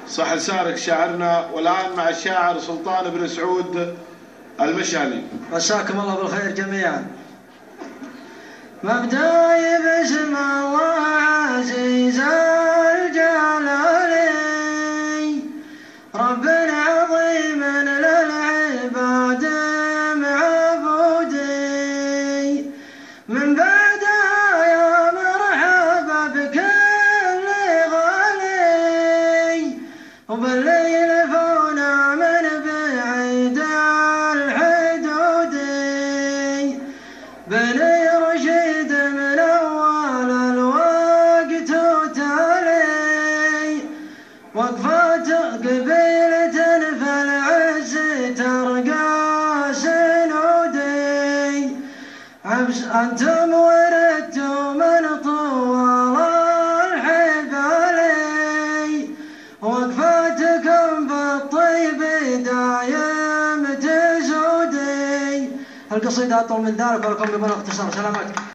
صح لسانك شاعرنا. والآن مع الشاعر سلطان بن سعود المشهلي. مساكم الله بالخير جميعا. مبدأي باسم الله عزيز الجلال، رب عظيم للعباد معبودي، من بعدها يا مرحبا بكل غالي، وبالليل فونا من بعيد الحدود، بني رشيد من أول الوقت وتالي، وقفات قبيلة في العز ترقى سنودي، عبس أنتم وردتم من طوال الحبالي، وقفاتكم بالطيب دايم تزودي. القصيدة أطول من ذلك ولكم بمن اختصار. سلامتكم.